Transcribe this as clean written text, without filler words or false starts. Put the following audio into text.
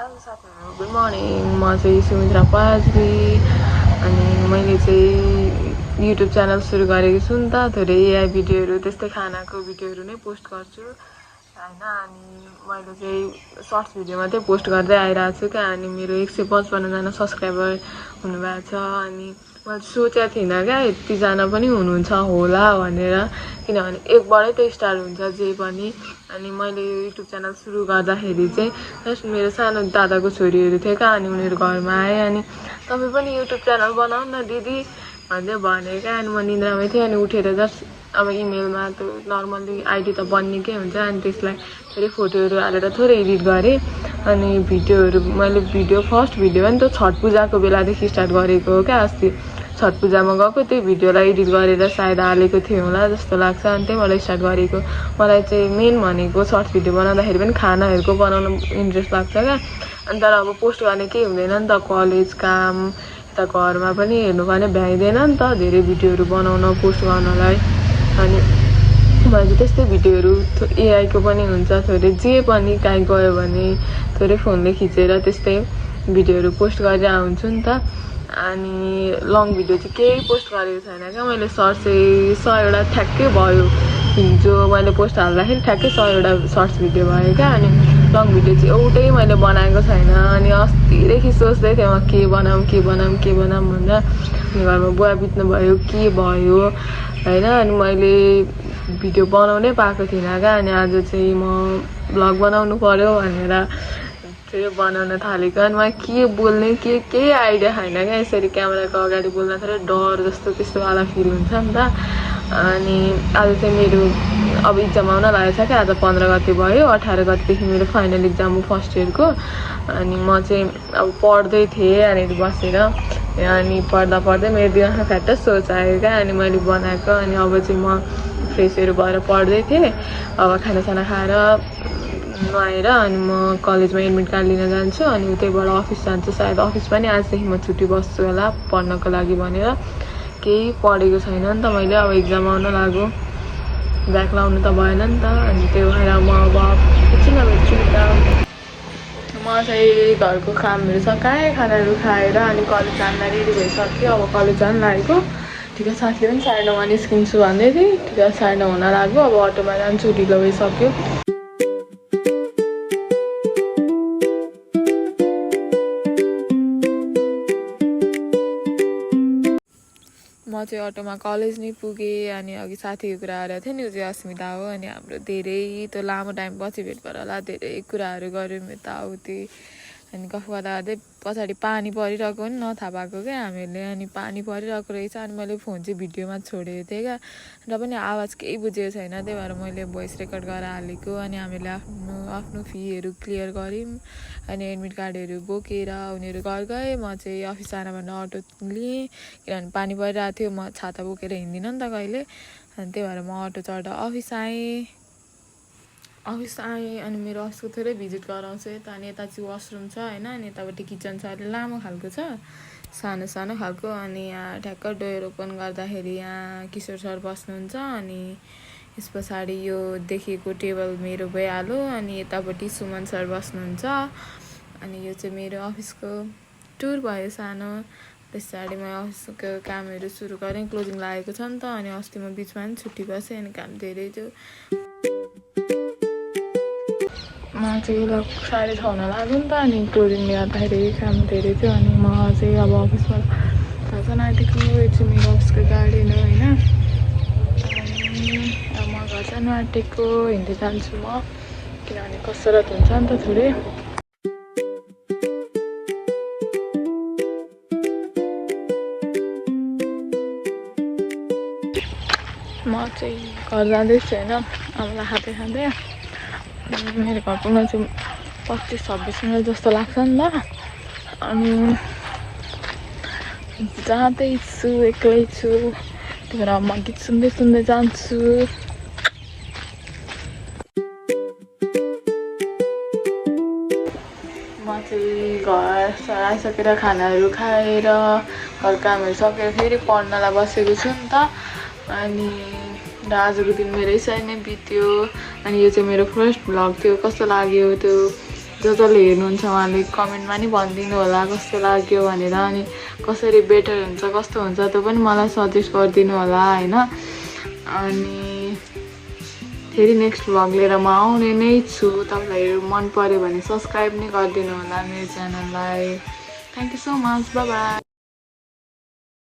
Hello साथीहरू, good morning. म चाहिँ सुमित्रा पाजरी अनि मैले चाहिँ युट्युब च्यानल सुरु गरेको छु नि त। थोरै एआई भिडियोहरू त्यस्तै खानाको भिडियोहरू नै पोस्ट गर्छु हैन। अनि मैले चाहिँ सर्ट्स भिडियो मात्रै पोस्ट गर्दै आइरहेको छु क्या। अनि मेरो 155 जना सब्सक्राइबर हुनुभएको छ। अनि मैले सोचेको थिइनँ क्या यतिजना पनि हुनुहुन्छ होला भनेर, किनभने एकबाटै त स्टार्ट हुन्छ जे पनि। अनि मैले युट्युब च्यानल सुरु गर्दाखेरि चाहिँ जस्ट मेरो सानो दादाको छोरीहरू थियो क्या। अनि उनीहरू घरमा आए अनि तपाईँ पनि युट्युब च्यानल बनाऊ न दिदी भन्दै भने क्या। अनि म निन्द्रामै थिएँ। अनि उठेर जस्ट अब इमेलमा त नर्मल्ली आइडी त बन्नेकै हुन्छ। अनि त्यसलाई फेरि फोटोहरू हालेर थोरै एडिट गरेँ। अनि भिडियोहरू मैले फर्स्ट भिडियो पनि त छठ पूजाको बेलादेखि स्टार्ट गरेको हो क्या। अस्ति छठ पूजामा गएको त्यो भिडियोलाई एडिट गरेर सायद हालेको थियो होला जस्तो लाग्छ। अनि त्यहीँबाट स्टार्ट गरेको। मलाई चाहिँ मेन भनेको सर्ट भिडियो बनाउँदाखेरि पनि खानाहरूको बनाउन इन्ट्रेस्ट लाग्छ क्या। अनि तर अब पोस्ट गर्ने केही हुँदैन नि त, कलेज काम यता घरमा पनि हेर्नुपर्ने भ्याइँदैन नि त धेरै भिडियोहरू बनाउन पोस्ट गर्नलाई। अनि मैले त्यस्तै भिडियोहरू एआईको पनि हुन्छ, थोरै जे पनि कहीँ गयो भने थोरै फोनले खिचेर त्यस्तै भिडियोहरू पोस्ट गरेर हुन्छु नि त। अनि लङ भिडियो चाहिँ केही पोस्ट गरेको छैन क्या मैले। सर्ट्स चाहिँ 100वटा ठ्याक्कै भयो। हिजो मैले पोस्ट हाल्दाखेरि ठ्याक्कै 100वटा सर्ट्स भिडियो भयो क्या। अनि लङ भिडियो चाहिँ एउटै मैले बनाएको छैन। अनि अस्तिदेखि सोच्दै थिएँ म के बनाऊँ भनेर। अनि घरमा बुवा बित्नुभयो के भयो होइन। अनि मैले भिडियो बनाउनै पाएको थिइनँ क्या। अनि आज चाहिँ म भ्लग बनाउनु पर्यो भनेर चाहिँ बनाउन थालेको। अनि मलाई के बोल्ने केही आइडिया छैन क्या। यसरी क्यामेराको अगाडि बोल्दा थोरै डर जस्तो त्यस्तोवाला फिल हुन्छ नि त। अनि आज चाहिँ मेरो अब इक्जाम आउन लागेको छ क्या। आज 15 गते भयो, 18 गतेदेखि मेरो फाइनल इक्जाम हो फर्स्ट इयरको। अनि म चाहिँ अब पढ्दै थिएँ अनि बसेर। अनि पढ्दा मेरो दिमागमा फ्याट्ट सोच आयो क्या। अनि मैले बनाएको। अनि अब चाहिँ म फ्रेसहरू भएर पढ्दै थिएँ। अब खानासाना खाएर नुहाएर अनि म कलेजमा एडमिट कार्ड लिन जान्छु। अनि उतैबाट अफिस जान्छु। सायद अफिस पनि आजदेखि म छुट्टी बस्छु होला पढ्नको लागि भनेर। केही पढेको छैन नि त मैले। अब इक्जाम आउन लाग्यो, ब्याक लाउनु त भएन नि त। अनि त्यही भएर म अब एकछिन भेट्छु नि त। म चाहिँ घरको कामहरू सकाएँ, खानाहरू खाएर अनि कलेज जान रेडी भइसक्यो। अब कलेज जान लागेको। ठिक छ, साथीले पनि 9:30मा निस्किन्छु भन्दै थिएँ। ठिक छ, 9:30 हुन लाग्यो। अब अटोमा जान्छु, ढिलो भइसक्यो। म चाहिँ अटोमा कलेज नै पुगेँ। अनि अघि साथीको कुरा गरेको थिएँ नि, ऊ चाहिँ अस्मिता हो। अनि हाम्रो धेरै त्यो लामो टाइम पछि भेट भएर होला, धेरै कुराहरू गऱ्यौँ यताउति। अनि गफ गर्दा गर्दै पछाडि पानी परिरहेको पनि नथाहा पाएको क्या हामीले। अनि पानी परिरहेको रहेछ। अनि मैले फोन चाहिँ भिडियोमा छोडेको थिएँ क्या। र पनि आवाज केही बुझेको छैन, त्यही भएर मैले भोइस रेकर्ड गरेर हालेको। अनि हामीले आफ्नो फीहरू क्लियर गऱ्यौँ। अनि एडमिट कार्डहरू बोकेर उनीहरू घर गए। म चाहिँ अफिस जान भनेर अटो लिएँ, किनभने पानी परिरहेको थियो। म छाता बोकेर हिँड्दिनँ नि त कहिले। अनि त्यही भएर म अटो चढ्दा अफिस आएँ। अनि मेरो अफिसको थोरै भिजिट गराउँछु यता। अनि यता चाहिँ वासरुम छ होइन। अनि यतापट्टि किचन छ, अहिले लामो खालको छ, सानो खालको। अनि यहाँ ठ्याक्क डोर ओपन गर्दाखेरि यहाँ किशोर सर बस्नुहुन्छ। अनि यस पछाडि यो देखिएको टेबल मेरो भइहाल्यो। अनि यतापट्टि सुमन सर बस्नुहुन्छ। अनि यो चाहिँ मेरो अफिसको टुर भयो सानो। त्यस पछाडि म अफिसको कामहरू सुरु गरेँ, क्लोजिङ लागेको छ नि त। अनि अस्ति म बिचमा पनि छुट्टी बसेँ। अनि काम धेरै थियो। म चाहिँ ल 6:30 हुन लाग्यो नि त। अनि क्लोजिङले गर्दाखेरि काम धेरै थियो। अनि म चाहिँ अब अफिसबाट घर जान आँटेको। यो चाहिँ मेरो अफिसको गाडी हो होइन। अनि अब म घर जान आँटेको, हिँड्दै जान्छु म, किनभने कसरत हुन्छ नि त थोरै। म चाहिँ घर जाँदैछु होइन, आमालाई खाँदै। मेरो घर पुग्न चाहिँ 25-26 मिनट जस्तो लाग्छ नि त। अनि जाँदैछु, एक्लै छु, त्यही भएर म गीत सुन्दै जान्छु। म चाहिँ घर आइसकेर खानाहरू खाएर घर कामहरू सकेर फेरि पढ्नलाई बसेको छु नि त। अनि आजको दिन मेरो यसरी नै बित्यो। अनि यो चाहिँ मेरो फर्स्ट भ्लग थियो। कस्तो लाग्यो त्यो जसले हेर्नुहुन्छ उहाँले कमेन्टमा नि भनिदिनु होला कस्तो लाग्यो भनेर अनि कसरी बेटर हुन्छ कस्तो हुन्छ त्यो पनि मलाई सजेस्ट गरिदिनु होला हैन अनि फेरि नेक्स्ट भ्लग लिएर म आउने नै छु तपाईहरु मन पर्यो भने सब्स्क्राइब नि गरिदिनु होला मेरो च्यानललाई thank you so much bye bye